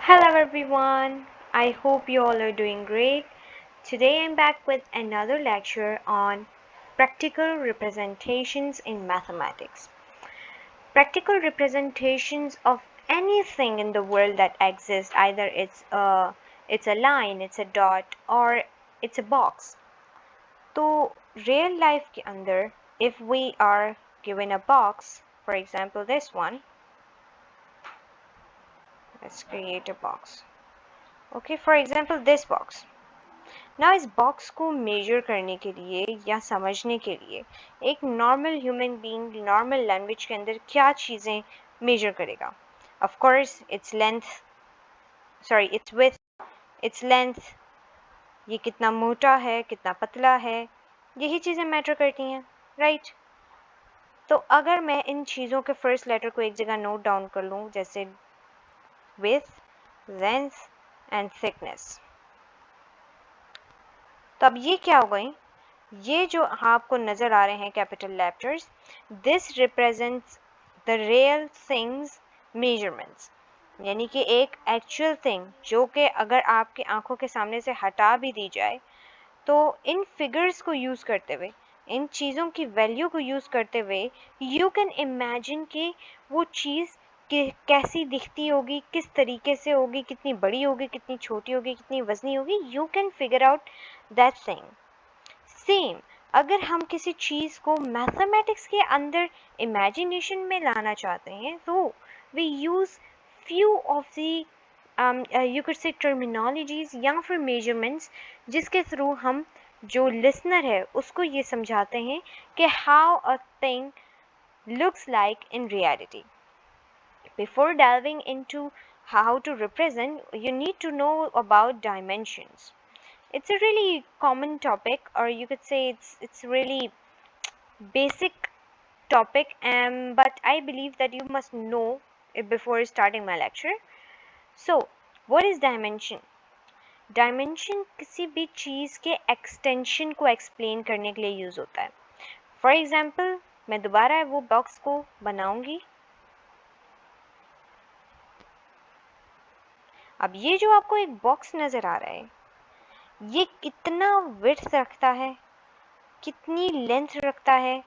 Hello everyone, I hope you all are doing great. Today I'm back with another lecture on practical representations in mathematics. Practical representations of anything in the world that exists, either it's a line, it's a dot or it's a box. तो real life के अंदर if we are given a box, for example this one, let's create a box. Okay, for example this box. ना इस box को major करने के लिए या समझने के लिए एक normal human being normal language के अंदर क्या चीज़ें मेजर करेगा? Of course its length, sorry it's width, its length, ये कितना मोटा है, कितना पतला है, यही चीज़ें मैटर करती हैं, राइट? तो अगर मैं इन चीज़ों के फर्स्ट लेटर को एक जगह नोट डाउन कर लूँ, जैसे विड्थ, लेंथ एंड थिकनेस, तो अब ये क्या हो गई? ये जो आपको नज़र आ रहे हैं capital letters, this represents the real things measurements, यानी कि एक एक्चुअल थिंग जो कि अगर आपके आंखों के सामने से हटा भी दी जाए तो इन फिगर्स को यूज़ करते हुए, इन चीज़ों की वैल्यू को यूज़ करते हुए यू कैन इमेजिन कि वो चीज़ कैसी दिखती होगी, किस तरीके से होगी, कितनी बड़ी होगी, कितनी छोटी होगी, कितनी वजनी होगी, you can figure out that thing. Same अगर हम किसी चीज़ को मैथमेटिक्स के अंदर इमेजिनेशन में लाना चाहते हैं तो we use few of the you could say terminologies या फिर मेजरमेंट्स, जिसके थ्रू हम जो लिसनर है उसको ये समझाते हैं कि how a thing looks like in reality. Before delving into how to represent, you need to know about dimensions. It's a really common topic, or you could say it's really basic topic, but I believe that you must know it before starting my lecture. So what is dimension? Dimension किसी भी चीज़ के extension को explain करने के लिए use होता है. For example मैं दोबारा वो बॉक्स को बनाऊंगी. अब ये जो आपको एक बॉक्स नज़र आ रहा है, ये कितना विड्थ रखता है, कितनी लेंथ रखता है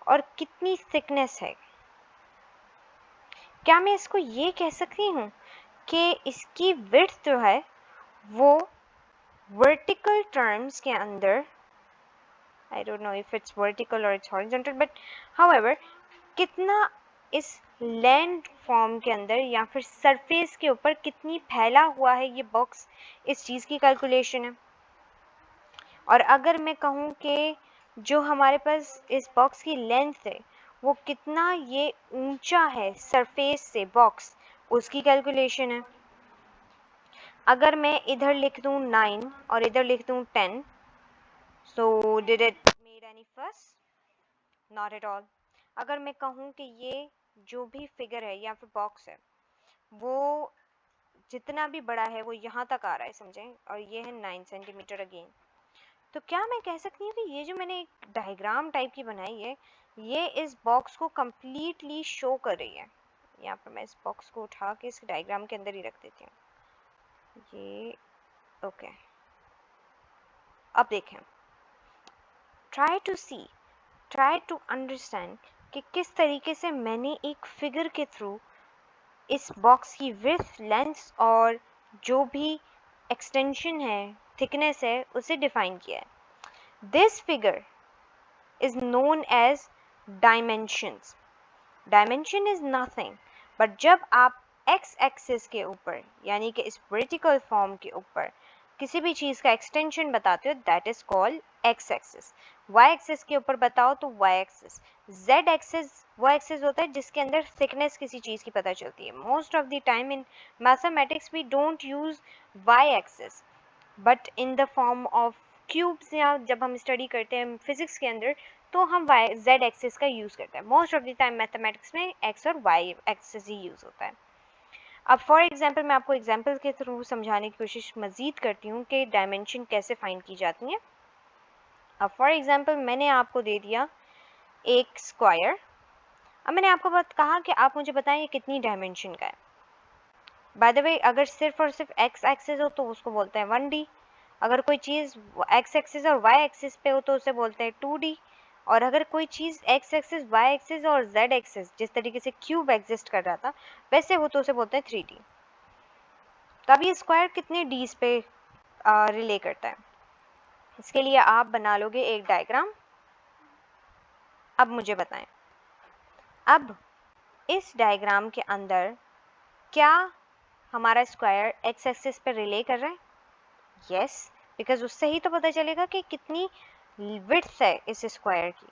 और कितनी थिकनेस है? क्या मैं इसको ये कह सकती हूँ कि इसकी विड्थ जो है वो वर्टिकल टर्म्स के अंदर, I don't know if it's vertical और इट्स हॉरिजॉन्टल, बट हाउएवर कितना इस लैंड फॉर्म के अंदर या फिर सरफेस के ऊपर कितनी फैला हुआ है ये बॉक्स, इस चीज़ की कैलकुलेशन है. और अगर मैं कहूँ कि जो हमारे पास इस बॉक्स की लेंथ है वो कितना ये ऊंचा है सरफेस से बॉक्स, उसकी कैलकुलेशन है. अगर मैं इधर लिख दूँ 9 और इधर लिख दूँ 10, so did it made any fuss? Not at all. अगर मैं कहूँ कि ये जो भी फिगर है या फिर बॉक्स है वो जितना भी बड़ा है वो यहाँ तक आ रहा है, समझें, और ये है 9 सेंटीमीटर अगेन, तो क्या मैं कह सकती हूँ कि ये जो मैंने एक डायग्राम टाइप की बनाई है ये इस बॉक्स को कम्प्लीटली शो कर रही है. यहाँ पर मैं इस बॉक्स को उठा के इस डायग्राम के अंदर ही रख देती हूँ. ये ओके. अब देखें, try to see, try to understand कि किस तरीके से मैंने एक फिगर के थ्रू इस बॉक्स की विड्थ, लेंथ और जो भी एक्सटेंशन है, थिकनेस है, उसे डिफाइन किया है. This figure is known as dimensions. Dimension is nothing but जब आप x एक्सिस के ऊपर यानी कि इस वर्टिकल फॉर्म के ऊपर किसी भी चीज़ का एक्सटेंशन बताते हो, that is called x axis. y axis के ऊपर बताओ तो y एक्सिस. z एक्सिस वो एक्सिस होता है जिसके अंदर थिकनेस किसी चीज़ की पता चलती है. Most of the time in mathematics we don't use y axis, but in the form of cubes या जब हम स्टडी करते हैं फिजिक्स के अंदर तो हम वाई जेड एक्सिस का यूज़ करते हैं. Most of the time mathematics में एक्स और वाई एक्सिस ही यूज़ होता है. अब फॉर एग्जांपल मैं आपको एग्जांपल के थ्रू समझाने की कोशिश मज़ीद करती हूँ कि डायमेंशन कैसे फाइंड की जाती हैं. अब फॉर एग्जांपल मैंने आपको दे दिया एक स्क्वायर. अब मैंने आपको बात कहा कि आप मुझे बताएं ये कितनी डायमेंशन का है. बाय द वे अगर सिर्फ और सिर्फ एक्स एक्सिस हो तो उसको बोलते हैं 1D, अगर कोई चीज़ एक्स एक्सिस और वाई एक्सिस पे हो तो उसे बोलते हैं 2D, और अगर कोई चीज़ एक्स एक्सिस वाई एक्सिस और जेड एक्सिस जिस तरीके से क्यूब एग्जिस्ट कर रहा था वैसे हो तो उसे बोलते हैं 3D। तो अब ये स्क्वायर कितने डीज पे रिले करता है, इसके लिए आप बना लोगे एक डायग्राम। अब मुझे बताएं, अब इस डायग्राम के अंदर क्या हमारा स्क्वायर एक्स एक्सिस पे रिले कर रहा है? यस, बिकॉज उससे ही तो पता चलेगा कि कितनी विड्थ है इस स्क्वायर की।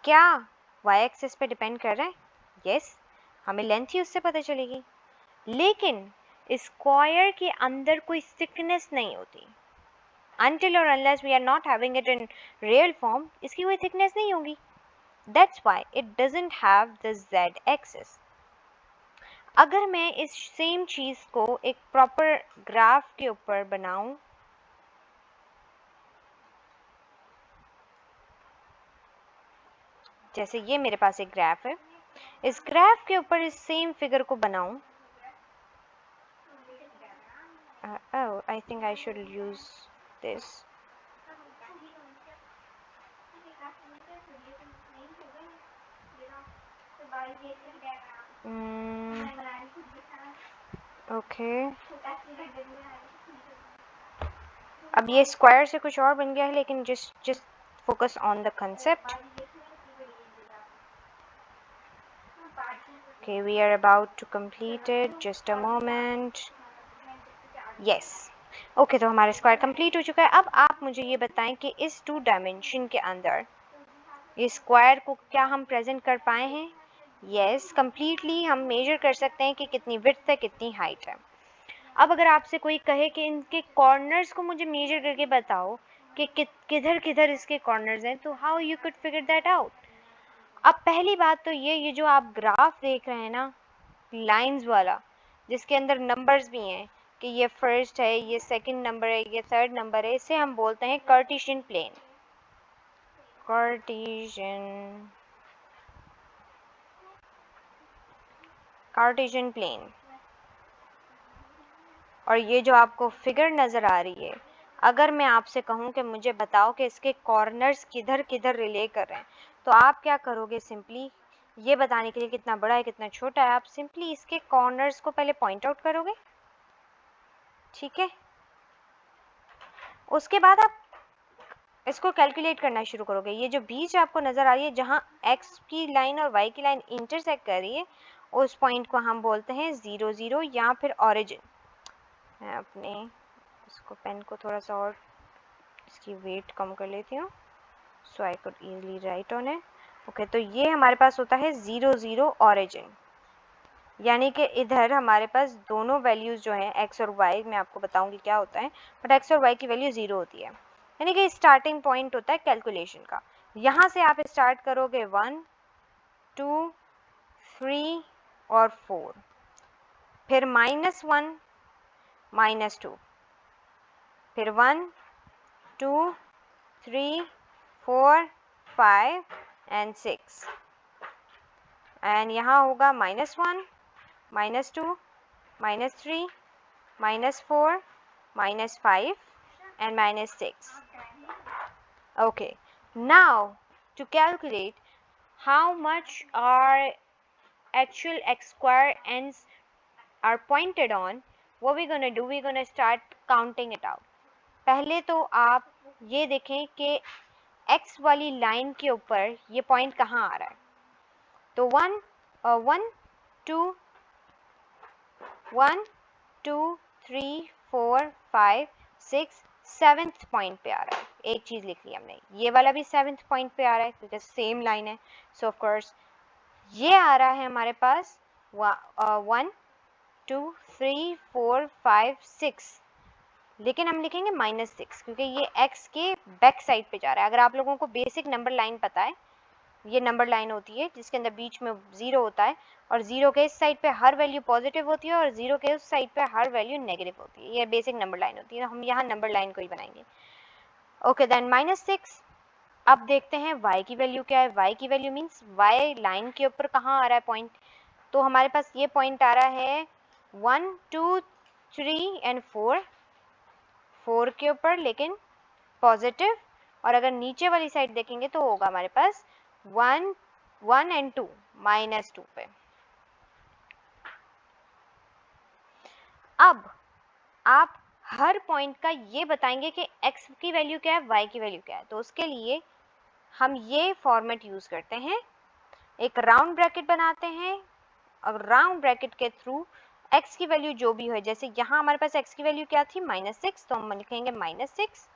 क्या वाई एक्सिस पे डिपेंड कर रहा है? यस, हमें लेंथ ही उससे पता चलेगी। लेकिन स्क्वायर के अंदर कोई थिकनेस नहीं होती। Until or unless we are not having it in real form, इसकी कोई thickness नहीं होगी. That's why it doesn't have the z axis. अगर मैं इस सेम चीज को एक प्रॉपर ग्राफ के ऊपर बनाऊं, जैसे ये मेरे पास एक ग्राफ है, इस ग्राफ के ऊपर इस सेम फिगर को बनाऊं, oh, I think I should use this. Okay. अब ये स्क्वायर से कुछ और बन गया है, लेकिन just focus on the concept. Okay, we are about to complete it. Just a moment. Yes. Okay, तो हमारा स्क्वायर कंप्लीट हो चुका है। अब आप मुझे ये बताएं कि इस 2 डायमेंशन के अंदर इस स्क्वायर को क्या हम प्रेजेंट कर पाए हैं? यस, कंप्लीटली हम मेजर कर सकते हैं कि कितनी विड्थ है, कितनी हाइट है। अब अगर आपसे कोई कहे कि इनके कॉर्नर्स को मुझे मेजर करके बताओ कि किधर किधर इसके कॉर्नर्स हैं, तो how you could figure that out? अब पहली बात तो ये जो आप ग्राफ देख रहे हैं ना, लाइंस वाला, जिसके अंदर नंबर्स भी हैं कि ये फर्स्ट है, ये सेकंड नंबर है, ये थर्ड नंबर है, इसे हम बोलते हैं कार्टेशियन प्लेन। Cartesian plane. और ये जो आपको फिगर नज़र आ रही है, अगर मैं आपसे कहूँ कि मुझे बताओ कि इसके कॉर्नर्स किधर किधर रिले कर रहे हैं, तो आप क्या करोगे? सिंपली ये बताने के लिए कितना बड़ा है कितना छोटा है, आप सिंपली इसके कॉर्नर्स को पहले पॉइंट आउट करोगे, ठीक है? उसके बाद आप इसको कैलकुलेट करना शुरू करोगे। ये जो बीच आपको नज़र आ रही है, जहाँ एक्स की लाइन और वाई की लाइन इंटरसेक्ट कर रही है, उस पॉइंट को हम बोलते हैं 0 0 या फिर ऑरिजिन। मैं अपने इसको पेन को थोड़ा सा और इसकी वेट कम कर लेती हूँ, so I could easily write on it. Okay, तो ये हमारे पास होता है 0 0 ऑरिजिन, यानी कि इधर हमारे पास दोनों वैल्यूज़ जो हैं एक्स और वाई, मैं आपको बताऊंगी क्या होता है, बट एक्स और वाई की वैल्यू 0 होती है, यानी कि स्टार्टिंग पॉइंट होता है कैलकुलेशन का। यहाँ से आप स्टार्ट करोगे 1 2 3 और 4, फिर -1 -2, फिर 1 2 3 4 5 एंड 6, एंड यहाँ होगा -1 -2 -3 -4 -5 and -6. Okay, now to calculate how much our actual x square ends are pointed on, what we're gonna do, we're gonna start counting it out. पहले तो आप ये देखें कि x वाली लाइन के ऊपर ये पॉइंट कहाँ आ रहा है। तो 1 2 1 2 3 4 5 6 7th पॉइंट पे आ रहा है। एक चीज़ लिख ली हमने, ये वाला भी 7th पॉइंट पे आ रहा है क्योंकि सेम लाइन है। सो ऑफ कोर्स ये आ रहा है हमारे पास 1 2 3 4 5 6, लेकिन हम लिखेंगे -6 क्योंकि ये x के बैक साइड पे जा रहा है। अगर आप लोगों को बेसिक नंबर लाइन पता है, ये नंबर लाइन होती है जिसके अंदर बीच में 0 होता है और 0 के इस साइड पे हर वैल्यू पॉजिटिव होती है और 0 के उस साइड पे हर वैल्यू नेगेटिव होती है। ये बेसिक नंबर लाइन होती है, हम यहाँ नंबर लाइन को ही बनाएंगे। Okay, then -6। अब देखते हैं y की वैल्यू क्या है। y की वैल्यू मीन्स y लाइन के ऊपर कहाँ आ रहा है पॉइंट, तो हमारे पास ये पॉइंट आ रहा है 1 2 3 एंड 4 के ऊपर लेकिन पॉजिटिव, और अगर नीचे वाली साइड देखेंगे तो होगा हमारे पास 1 एंड 2 -2 पे। अब आप हर पॉइंट का ये बताएंगे कि x की वैल्यू क्या है, y की वैल्यू क्या है। तो उसके लिए हम ये फॉर्मेट यूज करते हैं, एक राउंड ब्रैकेट बनाते हैं और राउंड ब्रैकेट के थ्रू x की वैल्यू जो भी हो, जैसे यहाँ हमारे पास x की वैल्यू क्या थी -6, तो हम लिखेंगे -6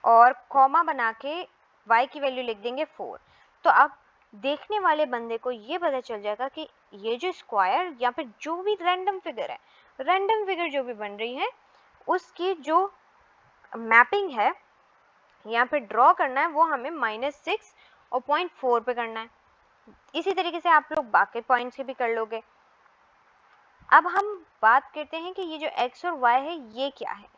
और कॉमा बना के y की वैल्यू लिख देंगे 4। तो अब देखने वाले बंदे को ये पता चल जाएगा कि ये जो स्क्वायर या फिर जो भी रैंडम फिगर है, रैंडम फिगर जो भी बन रही है उसकी जो मैपिंग है यहाँ पे ड्रॉ करना है वो हमें -6 और 0.4 पे करना है। इसी तरीके से आप लोग बाकी पॉइंट्स के भी कर लोगे। अब हम बात करते हैं कि ये जो x और y है ये क्या है।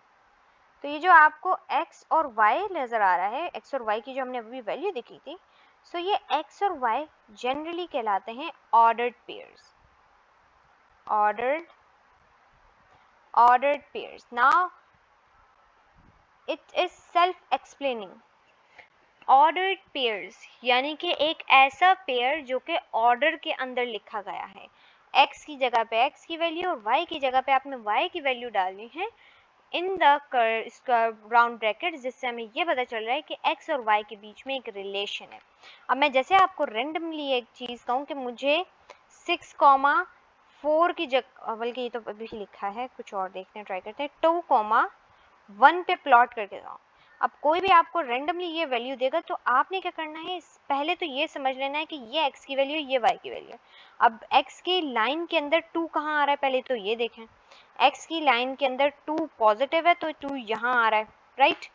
तो ये जो आपको x और y नज़र आ रहा है, x और y की जो हमने अभी वैल्यू देखी थी, सो ये x और y जनरली कहलाते हैं ordered pairs. ordered pairs. Now it is self-explaining. Ordered pairs यानी कि एक ऐसा पेयर जो कि ऑर्डर के अंदर लिखा गया है। x की जगह पे x की वैल्यू और y की जगह पे आपने y की वैल्यू डालनी है इन द राउंड ब्रैकेट, जिससे हमें ये पता चल रहा है कि x और y के बीच में एक रिलेशन है। अब मैं जैसे आपको रेंडमली एक चीज़ कहूँ कि मुझे 6,4 की जगह, बल्कि ये तो अभी लिखा है, कुछ और देखते हैं, ट्राई करते हैं, 2,1 पे प्लॉट करके जाओ। अब कोई भी आपको रेंडमली ये वैल्यू देगा तो आपने क्या करना है, पहले तो ये समझ लेना है कि ये x की वैल्यू है, ये y की वैल्यू है। अब x की लाइन के अंदर 2 कहाँ आ रहा है, पहले तो ये देखें। x की लाइन के अंदर 2 पॉजिटिव है तो 2 यहाँ आ रहा है, राइट।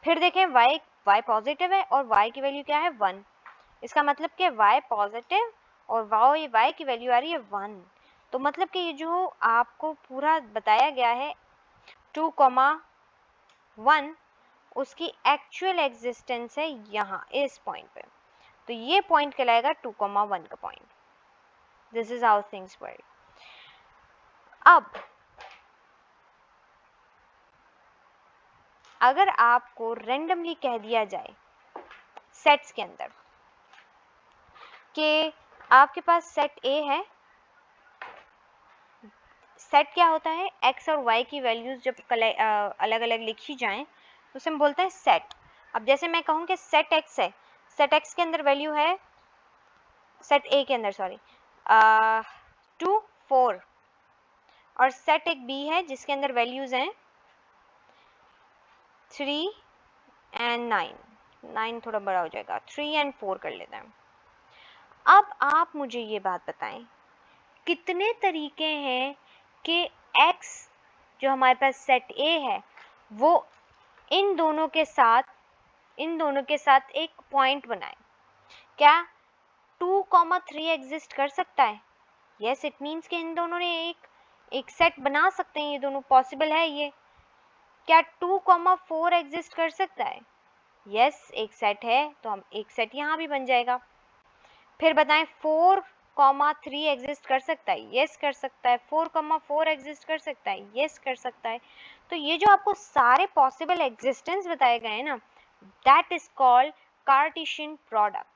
फिर देखें y पॉजिटिव है और y की वैल्यू क्या है 1। इसका मतलब कि y पॉजिटिव और y की वैल्यू आ रही है 1। तो मतलब कि ये जो आपको पूरा बताया गया है 2,1 उसकी एक्चुअल एग्जिस्टेंस है यहाँ इस पॉइंट पे। तो ये पॉइंट कहलाएगा 2,1 का point. This is how things work. अब अगर आपको रेंडमली कह दिया जाए सेट्स के अंदर कि आपके पास सेट ए है, सेट क्या होता है, x और y की वैल्यूज जब अलग अलग लिखी जाएं तो उसे हम बोलते हैं सेट। अब जैसे मैं कहूँ कि सेट x है, सेट x के अंदर वैल्यू है, सेट ए के अंदर सॉरी 2 4, और सेट एक बी है जिसके अंदर वैल्यूज हैं 3 एंड 9 थोड़ा बड़ा हो जाएगा, 3 एंड 4 कर लेते हैं। अब आप मुझे ये बात बताएं कितने तरीके हैं कि x जो हमारे पास सेट ए है वो इन दोनों के साथ एक पॉइंट बनाए। क्या 2,3 एग्जिस्ट कर सकता है? यस, इट मीन्स कि इन दोनों ने एक सेट बना सकते हैं, ये दोनों पॉसिबल है ये। क्या 2,4 एग्जिस्ट कर सकता है? यस, एक सेट है तो हम एक सेट यहाँ भी बन जाएगा। फिर बताएं 4,3 एग्जिस्ट कर सकता है? यस कर सकता है। 4,4 एग्जिस्ट कर सकता है? यस कर सकता है। तो ये जो आपको सारे पॉसिबल एग्जिस्टेंस बताए गए हैं ना, that is called Cartesian product.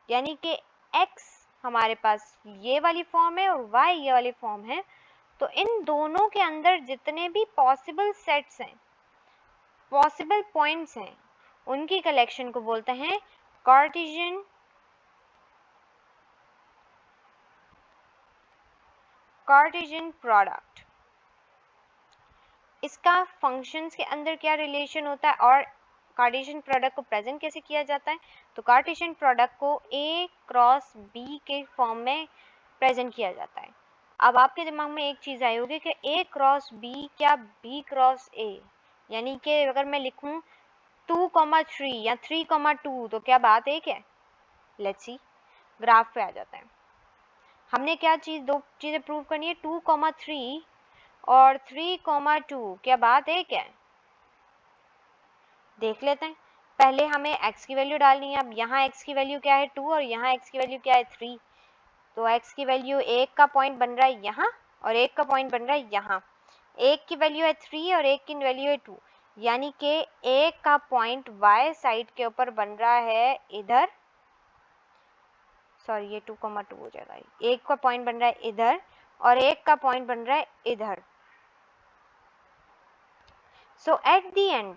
यानी कि x हमारे पास ये वाली फॉर्म है और y ये वाली फॉर्म है, तो इन दोनों के अंदर जितने भी पॉसिबल सेट्स हैं, पॉसिबल पॉइंट्स हैं, उनकी कलेक्शन को बोलते हैं कार्टेशियन प्रोडक्ट। इसका फंक्शंस के अंदर क्या रिलेशन होता है और कार्टेशियन प्रोडक्ट को प्रेजेंट कैसे किया जाता है? तो कार्टेशियन प्रोडक्ट को a क्रॉस b के फॉर्म में प्रेजेंट किया जाता है। अब आपके दिमाग में एक चीज़ आई होगी कि a क्रॉस b क्या b क्रॉस a, यानी कि अगर मैं लिखूं 2,3 या 3,2 तो क्या बात एक है? लेट्स सी, ग्राफ पे आ जाते हैं। हमने क्या दो चीज़ें प्रूव करनी है, 2,3 और 3,2 क्या बात एक है? देख लेते हैं। पहले हमें x की वैल्यू डालनी है। अब यहाँ x की वैल्यू क्या है 2 और यहाँ x की वैल्यू क्या है 3, तो x की वैल्यू 1 का पॉइंट बन रहा है यहाँ और एक का पॉइंट बन रहा है यहाँ। एक की वैल्यू है 3 और एक की वैल्यू है 2, यानी कि एक का पॉइंट y साइड के ऊपर बन रहा है इधर, सॉरी ये 2,2 हो जाएगा। एक का पॉइंट बन रहा है इधर और एक का पॉइंट बन रहा है इधर। सो एट द एंड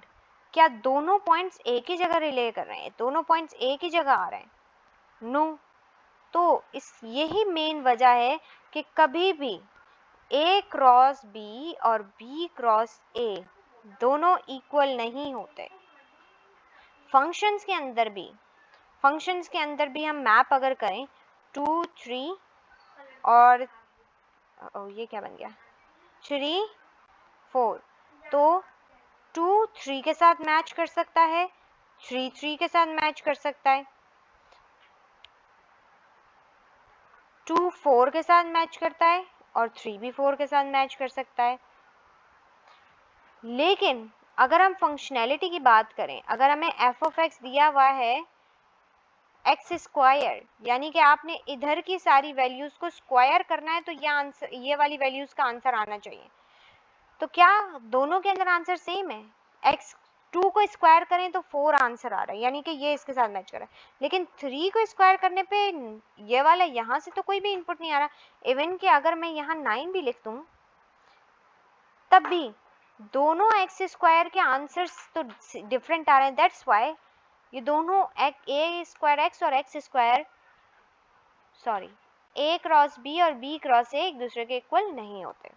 क्या दोनों पॉइंट्स एक ही जगह रिले कर रहे हैं, दोनों पॉइंट्स एक ही जगह आ रहे हैं? नो। तो इस यही मेन वजह है कि कभी भी a क्रॉस b और b क्रॉस a दोनों इक्वल नहीं होते। फंक्शंस के अंदर भी हम मैप अगर करें 2 3 और ये क्या बन गया 3 4, तो 2 3 के साथ मैच कर सकता है, 3 3 के साथ मैच कर सकता है, 2 4 के साथ मैच करता है और 3 भी 4 के साथ मैच कर सकता है। लेकिन अगर हम फंक्शनैलिटी की बात करें, अगर हमें एफ ऑफ एक्स दिया हुआ है एक्स स्क्वायर, यानी कि आपने इधर की सारी वैल्यूज को स्क्वायर करना है, तो ये वाली वैल्यूज का आंसर आना चाहिए। तो क्या दोनों के अंदर आंसर सेम है? एक्स 2 को स्क्वायर करें तो 4 आंसर आ रहा है, यानी कि ये इसके साथ मैच कर रहा है। लेकिन 3 को स्क्वायर करने पे ये वाला यहाँ से तो कोई भी इनपुट नहीं आ रहा। इवन कि अगर मैं यहाँ 9 भी लिख दूँ तब भी दोनों एक्स स्क्वायर के आंसर्स तो डिफरेंट आ रहे हैं। दैट्स वाई ये दोनों ए स्क्वायर एक्स और एक्स स्क्वायर सॉरी ए क्रॉस बी और बी क्रॉस ए एक दूसरे के इक्वल नहीं होते।